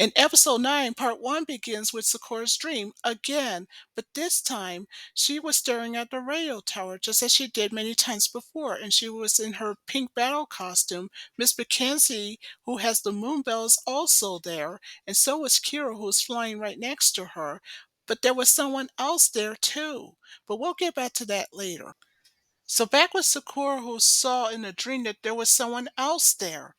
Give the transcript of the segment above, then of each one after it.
In episode 9, part 1 begins with Sakura's dream again, but this time she was staring at the radio tower just as she did many times before, and she was in her pink battle costume. Miss McKenzie, who has the moon bell, is also there, and so is Kero, who's flying right next to her. But there was someone else there too. But we'll get back to that later. So back with Sakura, who saw in a dream that there was someone else there.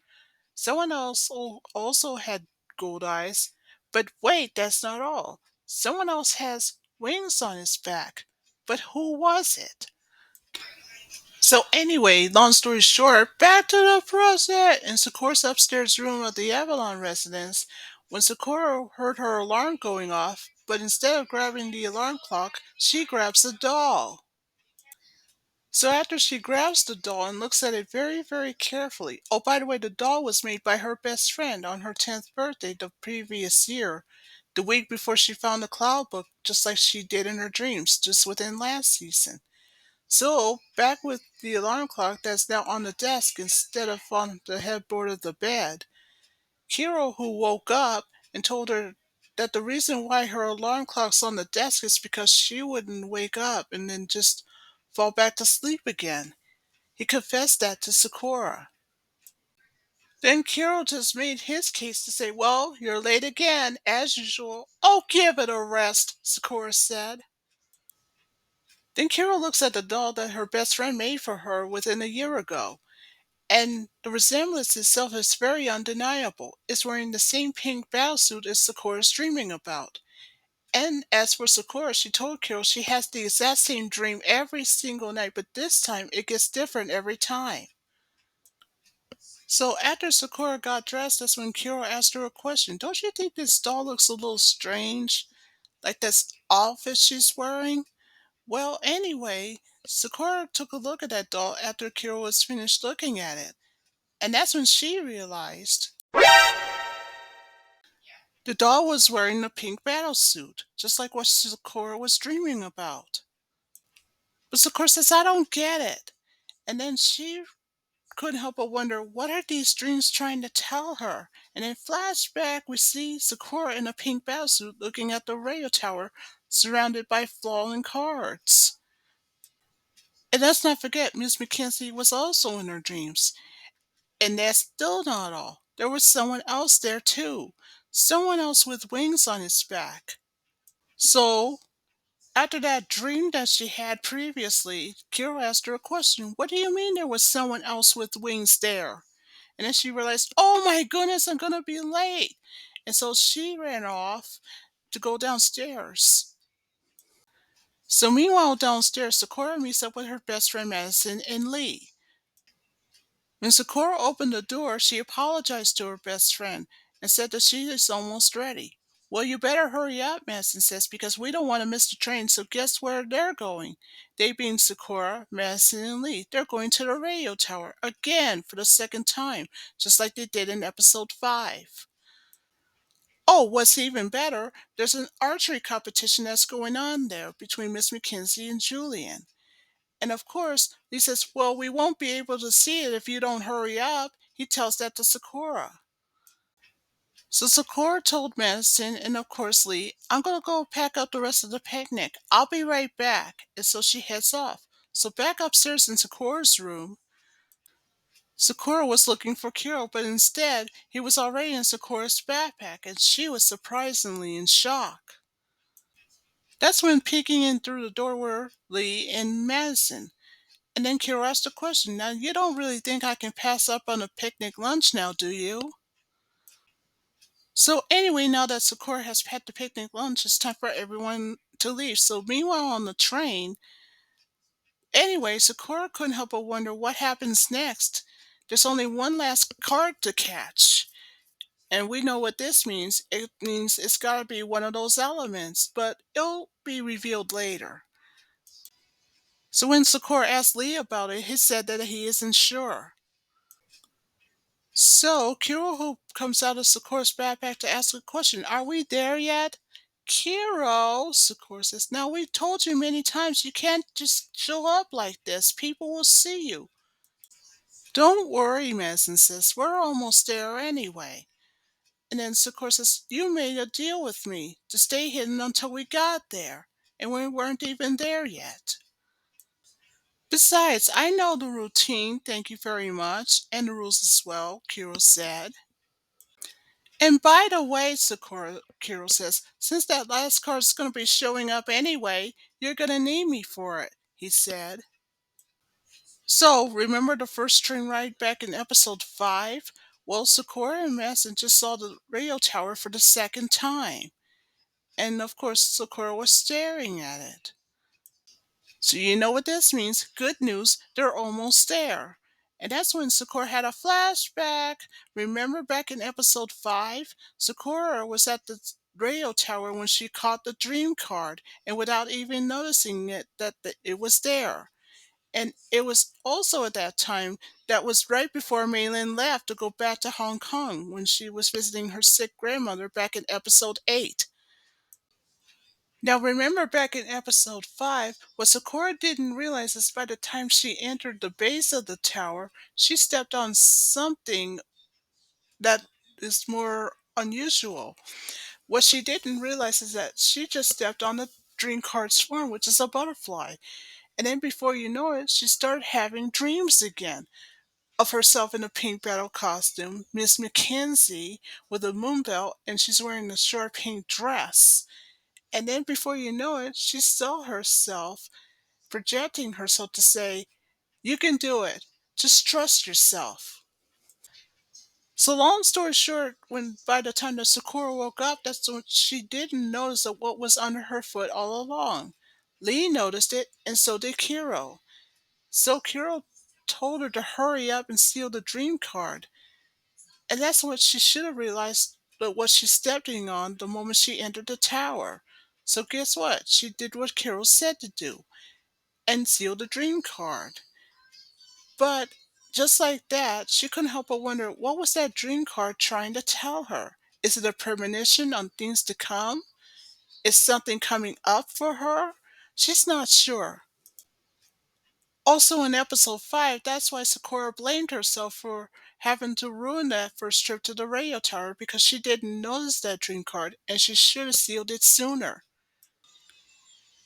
Someone else also had gold eyes. But wait, that's not all. Someone else has wings on his back. But who was it? So anyway, long story short, back to the present. In Sakura's upstairs room of the Avalon residence, when Sakura heard her alarm going off, but instead of grabbing the alarm clock, she grabs the doll. So after she grabs the doll and looks at it very, very carefully. Oh, by the way, the doll was made by her best friend on her 10th birthday the previous year, the week before she found the cloud book, just like she did in her dreams, just within last season. So, back with the alarm clock that's now on the desk instead of on the headboard of the bed. Kero, who woke up and told her that the reason why her alarm clock's on the desk is because she wouldn't wake up and then just fall back to sleep again. He confessed that to Sakura. Then Kero just made his case to say, well, you're late again, as usual. Oh, give it a rest, Sakura said. Then Kero looks at the doll that her best friend made for her within a year ago. And the resemblance itself is very undeniable. It's wearing the same pink battlesuit as Sakura's dreaming about. And as for Sakura, she told Kero she has the exact same dream every single night, but this time it gets different every time. So after Sakura got dressed, that's when Kero asked her a question. Don't you think this doll looks a little strange? Like this outfit she's wearing? Well, anyway, Sakura took a look at that doll after Kero was finished looking at it. And that's when she realized the doll was wearing a pink battle suit, just like what Sakura was dreaming about. But Sakura says, I don't get it. And then she couldn't help but wonder, what are these dreams trying to tell her? And in flashback, we see Sakura in a pink bathsuit looking at the radio tower, surrounded by falling cards. And let's not forget, Miss McKenzie was also in her dreams. And that's still not all. There was someone else there too. Someone else with wings on his back. So, after that dream that she had previously, Kira asked her a question. What do you mean there was someone else with wings there? And then she realized, oh my goodness, I'm going to be late. And so she ran off to go downstairs. So meanwhile, downstairs, Sakura meets up with her best friend Madison and Lee. When Sakura opened the door, she apologized to her best friend and said that she is almost ready. Well, you better hurry up, Madison says, because we don't want to miss the train, so guess where they're going? They being Sakura, Madison, and Lee. They're going to the radio tower again for the second time, just like they did in episode 5. Oh, what's even better, there's an archery competition that's going on there between Miss McKenzie and Julian. And of course, Lee says, well, we won't be able to see it if you don't hurry up. He tells that to Sakura. So Sakura told Madison and of course Lee, I'm going to go pack up the rest of the picnic. I'll be right back. And so she heads off. So back upstairs in Sakura's room, Sakura was looking for Kiro, but instead he was already in Sakura's backpack and she was surprisingly in shock. That's when peeking in through the door were Lee and Madison. And then Kiro asked a question. Now, you don't really think I can pass up on a picnic lunch now, do you? So, anyway, now that Sakura has packed the picnic lunch, it's time for everyone to leave. So, meanwhile, on the train, anyway, Sakura couldn't help but wonder what happens next. There's only one last card to catch. And we know what this means. It means it's got to be one of those elements, but it'll be revealed later. So when Sakura asked Lee about it, he said that he isn't sure. So, Kiro comes out of Sakura's backpack to ask a question. Are we there yet? Kiro, Sakura says, now we've told you many times you can't just show up like this. People will see you. Don't worry, Madison says. We're almost there anyway. And then Sakura says, "You made a deal with me to stay hidden until we got there, and we weren't even there yet. Besides, I know the routine, thank you very much, and the rules as well," Kiro said. "And by the way," Kiro says, "since that last card's going to be showing up anyway, you're going to need me for it," he said. So, remember the first train ride back in episode 5? Well, Sakura and Madison just saw the radio tower for the second time. And of course, Sakura was staring at it. So, you know what this means. Good news, they're almost there. And that's when Sakura had a flashback. Remember back in episode 5? Sakura was at the radio tower when she caught the dream card, and without even noticing it, it was there. And it was also at that time that was right before Maylin left to go back to Hong Kong when she was visiting her sick grandmother back in episode 8. Now remember back in episode 5, what Sakura didn't realize is by the time she entered the base of the tower, she stepped on something that is more unusual. What she didn't realize is that she just stepped on a dream card swarm, which is a butterfly. And then before you know it, she started having dreams again of herself in a pink battle costume, Miss McKenzie with a moon belt, and she's wearing a short pink dress. And then before you know it, she saw herself projecting herself to say, "You can do it. Just trust yourself." So long story short, when by the time that Sakura woke up, that's when she didn't notice that what was under her foot all along. Lee noticed it, and so did Kero. So Kero told her to hurry up and steal the dream card. And that's what she should have realized that what she's stepping on the moment she entered the tower. So guess what? She did what Carol said to do and sealed the dream card. But just like that, she couldn't help but wonder what was that dream card trying to tell her? Is it a premonition on things to come? Is something coming up for her? She's not sure. Also in episode 5, that's why Sakura blamed herself for having to ruin that first trip to the radio tower because she didn't notice that dream card and she should have sealed it sooner.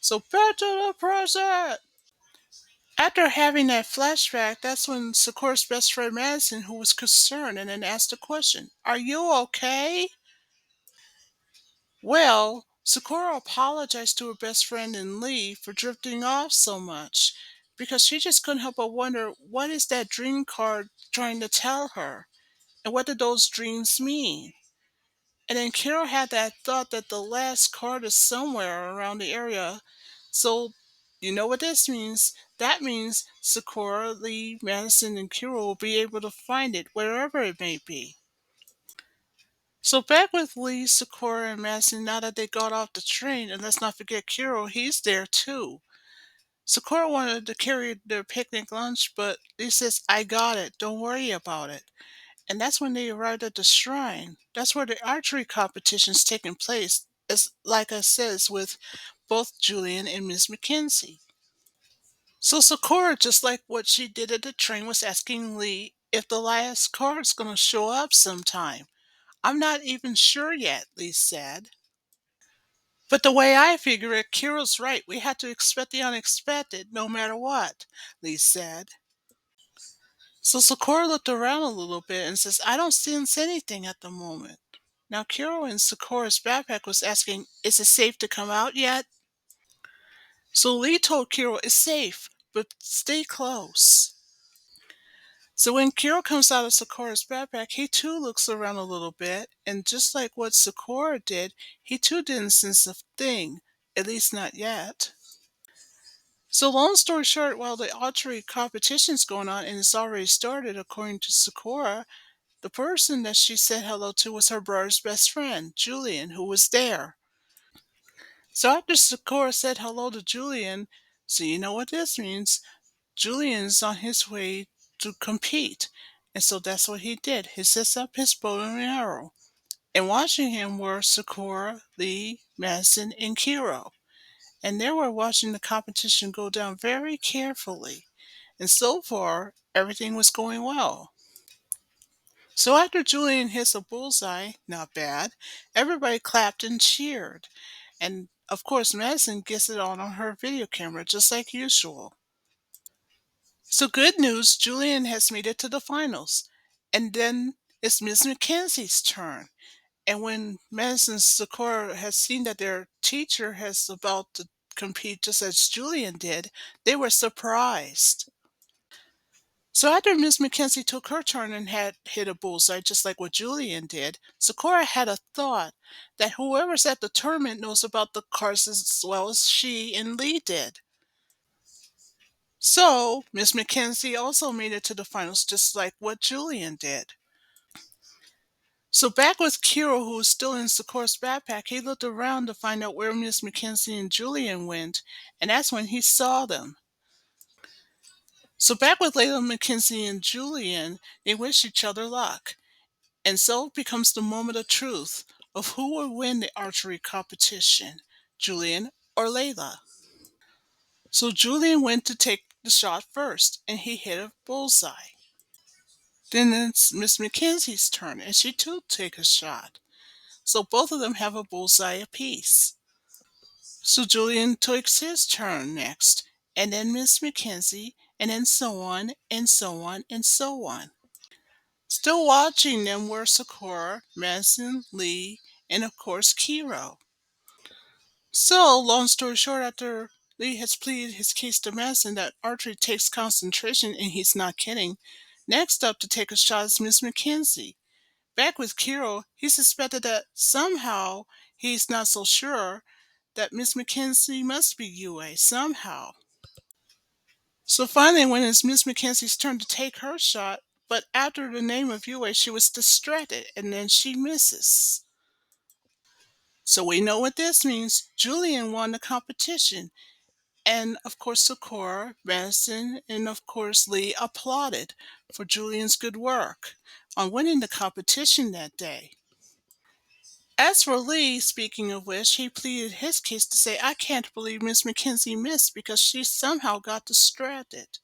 So back to the present! After having that flashback, that's when Sakura's best friend Madison, who was concerned, and then asked the question, "Are you okay?" Well, Sakura apologized to her best friend and Lee for drifting off so much because she just couldn't help but wonder what is that dream card trying to tell her and what did those dreams mean. And then Kero had that thought that the last card is somewhere around the area. So, you know what this means? That means Sakura, Lee, Madison, and Kero will be able to find it wherever it may be. So back with Lee, Sakura, and Madison now that they got off the train, and let's not forget Kero, he's there too. Sakura wanted to carry their picnic lunch, but Lee says, "I got it, don't worry about it." And that's when they arrived at the shrine. That's where the archery competition's taking place, as like I says, with both Julian and Miss McKenzie. So Sakura, just like what she did at the train, was asking Lee if the last card's gonna show up sometime. "I'm not even sure yet," Lee said. "But the way I figure it, Kira's right. We have to expect the unexpected no matter what," Lee said. So Sakura looked around a little bit and says, "I don't sense anything at the moment." Now Kiro in Sakura's backpack was asking, "Is it safe to come out yet?" So Lee told Kiro, "It's safe, but stay close." So when Kiro comes out of Sakura's backpack, he too looks around a little bit, and just like what Sakura did, he too didn't sense a thing, at least not yet. So long story short, while the archery competition's going on and it's already started, according to Sakura, the person that she said hello to was her brother's best friend, Julian, who was there. So after Sakura said hello to Julian, so you know what this means, Julian's on his way to compete. And so that's what he did. He sets up his bow and arrow. And watching him were Sakura, Lee, Madison, and Kero. And they were watching the competition go down very carefully. And so far, everything was going well. So after Julian hits a bullseye, not bad, everybody clapped and cheered. And of course, Madison gets it on her video camera just like usual. So good news, Julian has made it to the finals. And then it's Miss McKenzie's turn. And when Madison and Sakura has seen that their teacher has about to compete just as Julian did, they were surprised. So after Miss McKenzie took her turn and had hit a bullseye just like what Julian did, Sakura had a thought that whoever's at the tournament knows about the cards as well as she and Lee did. So Miss McKenzie also made it to the finals just like what Julian did. So back with Kero, who was still in Sakura's backpack, he looked around to find out where Miss McKenzie and Julian went, and that's when he saw them. So back with Layla, McKenzie, and Julian, they wish each other luck. And so becomes the moment of truth of who will win the archery competition, Julian or Layla. So Julian went to take the shot first, and he hit a bullseye. Then it's Miss Mackenzie's turn, and she too take a shot. So both of them have a bullseye apiece. So Julian takes his turn next, and then Miss Mackenzie, and then so on, and so on, and so on. Still watching them were Sakura, Madison, Lee, and of course Kero. So, long story short, after Lee has pleaded his case to Madison that archery takes concentration, and he's not kidding, next up to take a shot is Miss Mackenzie. Back with Kero, he suspected that somehow he's not so sure that Miss Mackenzie must be UA somehow. So finally, when it's Miss Mackenzie's turn to take her shot, but after the name of UA, she was distracted and then she misses. So we know what this means. Julian won the competition. And of course, Sakura, Madison, and of course, Lee applauded for Julian's good work on winning the competition that day. As for Lee, speaking of which, he pleaded his case to say, I can't believe Miss Mackenzie missed because she somehow got distracted.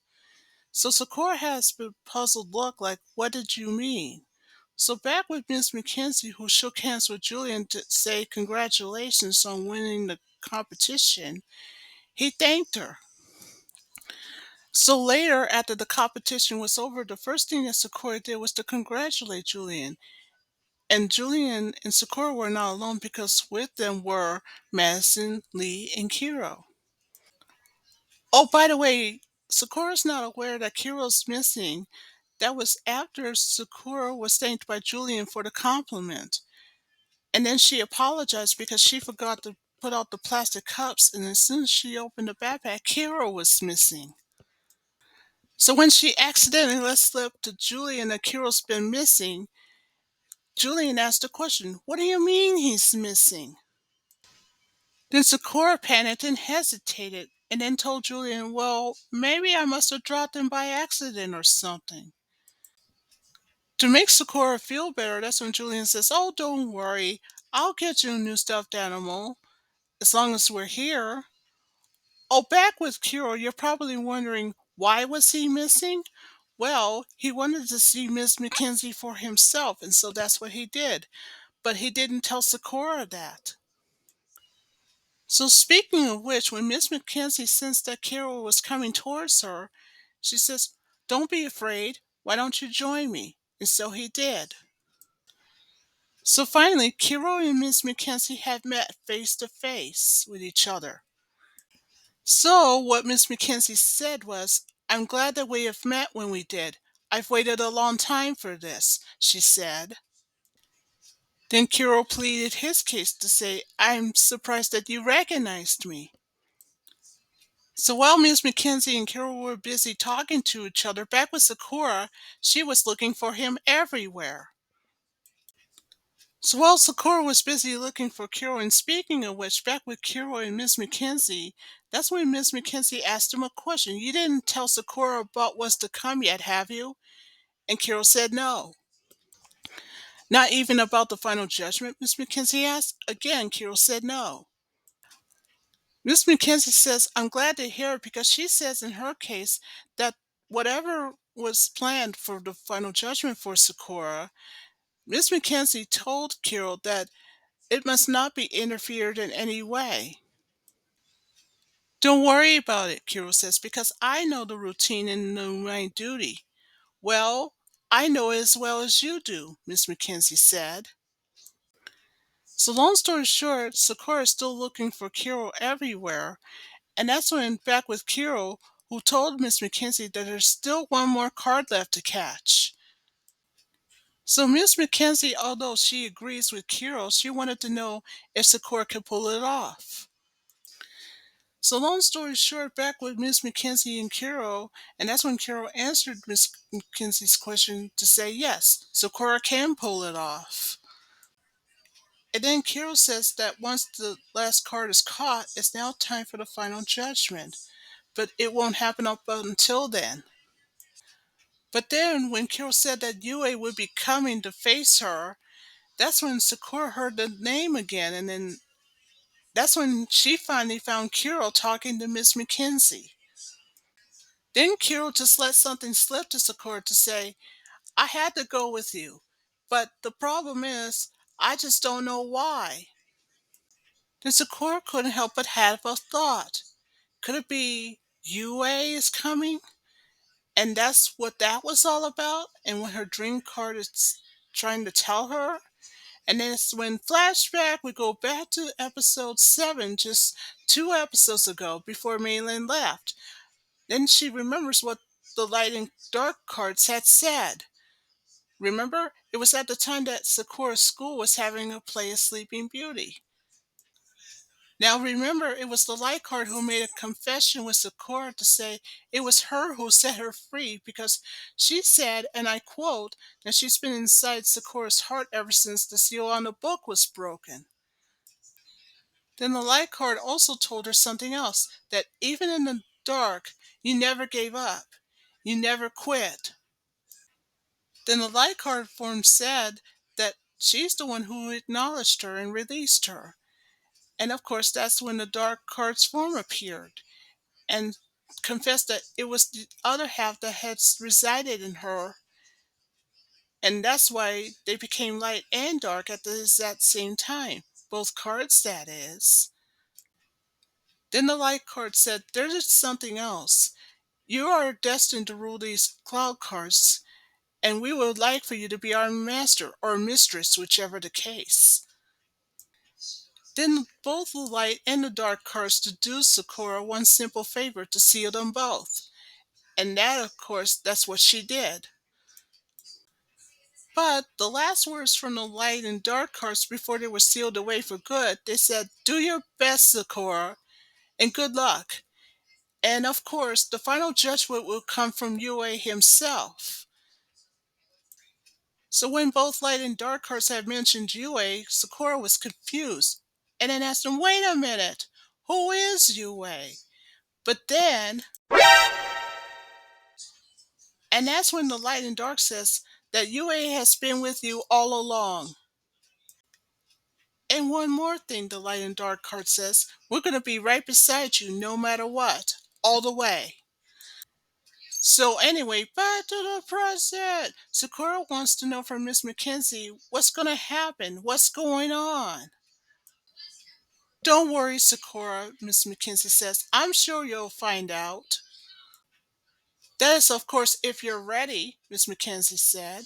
So Sakura has a puzzled look like, what did you mean? So back with Miss Mackenzie, who shook hands with Julian to say congratulations on winning the competition, he thanked her. So later, after the competition was over, the first thing that Sakura did was to congratulate Julian. And Julian and Sakura were not alone because with them were Madison, Lee, and Kero. Oh, by the way, Sakura's not aware that Kero's missing. That was after Sakura was thanked by Julian for the compliment. And then she apologized because she forgot to put out the plastic cups, and as soon as she opened the backpack, Kero was missing. So when she accidentally let slip to Julian that Kero's been missing, Julian asked a question, what do you mean he's missing? Then Sakura panicked and hesitated, and then told Julian, well, maybe I must have dropped him by accident or something. To make Sakura feel better, that's when Julian says, oh, don't worry, I'll get you a new stuffed animal as long as we're here. Oh, back with Kero, you're probably wondering, why was he missing? Well, he wanted to see Miss Mackenzie for himself, and so that's what he did. But he didn't tell Sakura that. So speaking of which, when Miss Mackenzie sensed that Kero was coming towards her, she says, don't be afraid. Why don't you join me? And so he did. So finally, Kero and Miss Mackenzie had met face to face with each other. So what Miss Mackenzie said was, I'm glad that we have met when we did. I've waited a long time for this, she said. Then Kero pleaded his case to say, I'm surprised that you recognized me. So while Miss Mackenzie and Kero were busy talking to each other, back with Sakura, she was looking for him everywhere. So while Sakura was busy looking for Kero, and speaking of which, back with Kero and Miss Mackenzie, that's when Miss Mackenzie asked him a question. You didn't tell Sakura about what's to come yet, have you? And Kero said no. Not even about the final judgment, Miss Mackenzie asked. Again, Kero said no. Miss Mackenzie says, I'm glad to hear it because she says in her case that whatever was planned for the final judgment for Sakura, Miss McKenzie told Kero that it must not be interfered in any way. Don't worry about it, Kero says, because I know the routine and know my duty. Well, I know it as well as you do, Miss McKenzie said. So long story short, Sakura is still looking for Kero everywhere, and that's when back with Kero, who told Miss McKenzie that there's still one more card left to catch. So Miss McKenzie, although she agrees with Kero, she wanted to know if Sakura could pull it off. So long story short, back with Miss McKenzie and Kero, and that's when Kero answered Miss McKenzie's question to say yes, Sakura can pull it off. And then Kero says that once the last card is caught, it's now time for the final judgment. But it won't happen up until then. But then when Kero said that Yue would be coming to face her, that's when Sakura heard the name again, and then that's when she finally found Kero talking to Miss McKenzie. Then Kero just let something slip to Sakura to say, I had to go with you, but the problem is, I just don't know why. Then Sakura couldn't help but have a thought. Could it be Yue is coming? And that's what that was all about? And when her dream card is trying to tell her? And then it's when flashback, we go back to episode 7, just 2 episodes ago, before Maylin left. Then she remembers what the light and dark cards had said. Remember? It was at the time that Sakura School was having a play of Sleeping Beauty. Now remember, it was the light card who made a confession with Sakura to say it was her who set her free because she said, and I quote, that she's been inside Sakura's heart ever since the seal on the book was broken. Then the light card also told her something else, that even in the dark, you never gave up. You never quit. Then the light card form said that she's the one who acknowledged her and released her. And of course, that's when the dark card's form appeared and confessed that it was the other half that had resided in her. And that's why they became light and dark at the exact same time. Both cards, that is. Then the light card said, there's something else. You are destined to rule these cloud cards, and we would like for you to be our master or mistress, whichever the case. Then both the light and the dark cards deduced Sakura one simple favor to seal them both. And that, of course, that's what she did. But the last words from the light and dark cards before they were sealed away for good, they said, do your best, Sakura, and good luck. And of course, the final judgment will come from Yue himself. So when both light and dark cards had mentioned Yue, Sakura was confused and then asked him, wait a minute, who is Yue? But then, and that's when the light and dark says that Yue has been with you all along. And one more thing, the light and dark card says, we're going to be right beside you no matter what, all the way. So anyway, back to the present. Sakura wants to know from Miss McKenzie what's going to happen, what's going on. Don't worry, Sakura, Miss McKenzie says. I'm sure you'll find out. That is, of course, if you're ready, Miss McKenzie said.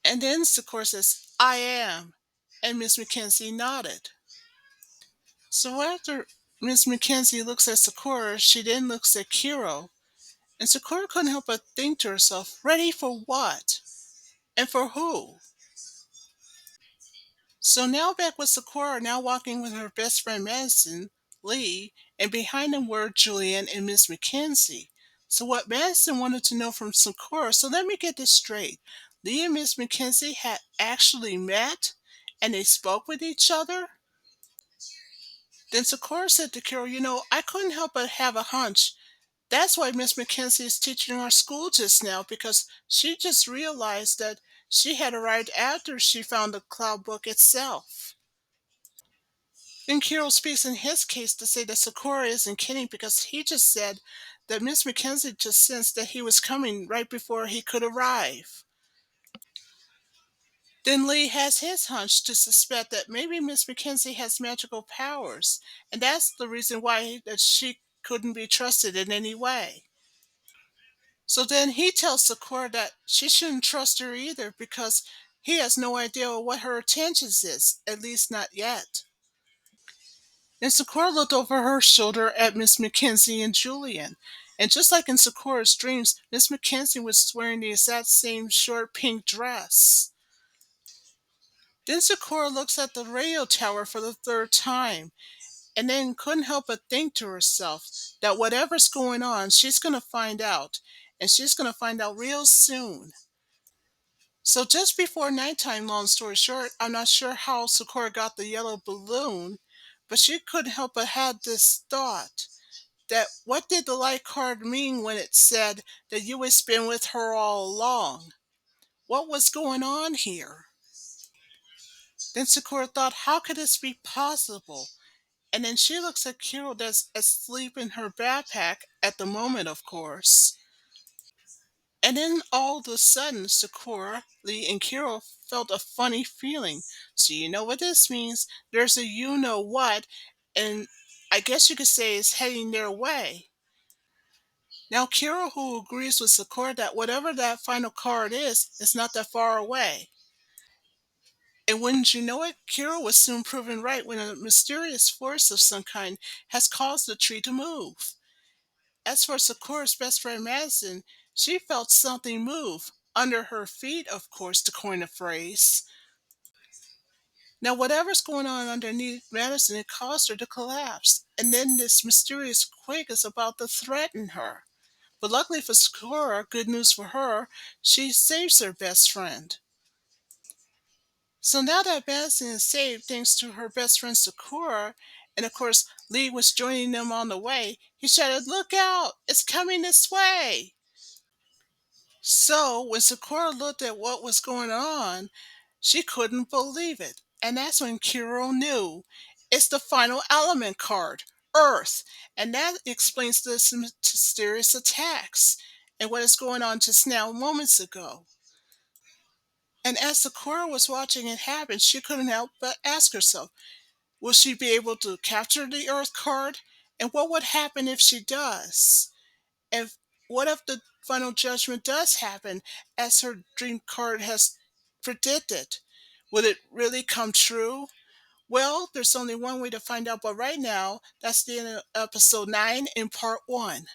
And then Sakura says, I am. And Miss McKenzie nodded. So after Miss McKenzie looks at Sakura, she then looks at Kero. And Sakura couldn't help but think to herself, ready for what? And for who? So now back with Sakura, now walking with her best friend Madison, Lee, and behind them were Julian and Miss McKenzie. So what Madison wanted to know from Sakura, so let me get this straight. Lee and Miss McKenzie had actually met and they spoke with each other? Then Sakura said to Carol, I couldn't help but have a hunch. That's why Miss McKenzie is teaching our school just now, because she just realized that she had arrived after she found the cloud book itself. Then Kero speaks in his case to say that Sakura isn't kidding because he just said that Miss McKenzie just sensed that he was coming right before he could arrive. Then Lee has his hunch to suspect that maybe Miss McKenzie has magical powers, and that's the reason why that she couldn't be trusted in any way. So then he tells Sakura that she shouldn't trust her either because he has no idea what her intentions is, at least not yet. Then Sakura looked over her shoulder at Miss McKenzie and Julian. And just like in Sakura's dreams, Miss McKenzie was wearing the exact same short pink dress. Then Sakura looks at the radio tower for the third time and then couldn't help but think to herself that whatever's going on, she's going to find out. And she's going to find out real soon. So just before nighttime, long story short, I'm not sure how Sakura got the yellow balloon, but she couldn't help but have this thought that what did the light card mean when it said that you had been with her all along? What was going on here? Then Sakura thought, how could this be possible? And then she looks at Kero that's asleep in her backpack at the moment, of course. And then all of a sudden, Sakura, Lee, and Kero felt a funny feeling. So you know what this means. There's a you know what, and I guess you could say it's heading their way. Now Kero, who agrees with Sakura that whatever that final card is, it's not that far away. And wouldn't you know it, Kero was soon proven right when a mysterious force of some kind has caused the tree to move. As for Sakura's best friend Madison, she felt something move, under her feet, of course, to coin a phrase. Now, whatever's going on underneath Madison, it caused her to collapse, and then this mysterious quake is about to threaten her. But luckily for Sakura, good news for her, she saves her best friend. So now that Madison is saved thanks to her best friend Sakura, and of course Lee was joining them on the way, he shouted, "Look out! It's coming this way!" So when Sakura looked at what was going on, she couldn't believe it. And that's when Kiro knew. It's the final element card, Earth. And that explains the mysterious attacks and what is going on just now moments ago. And as Sakura was watching it happen, she couldn't help but ask herself, will she be able to capture the Earth card? And what would happen if she does? And what if the final judgment does happen as her dream card has predicted? Will it really come true? Well, there's only one way to find out, but right now, that's the end of episode 9 in part 1.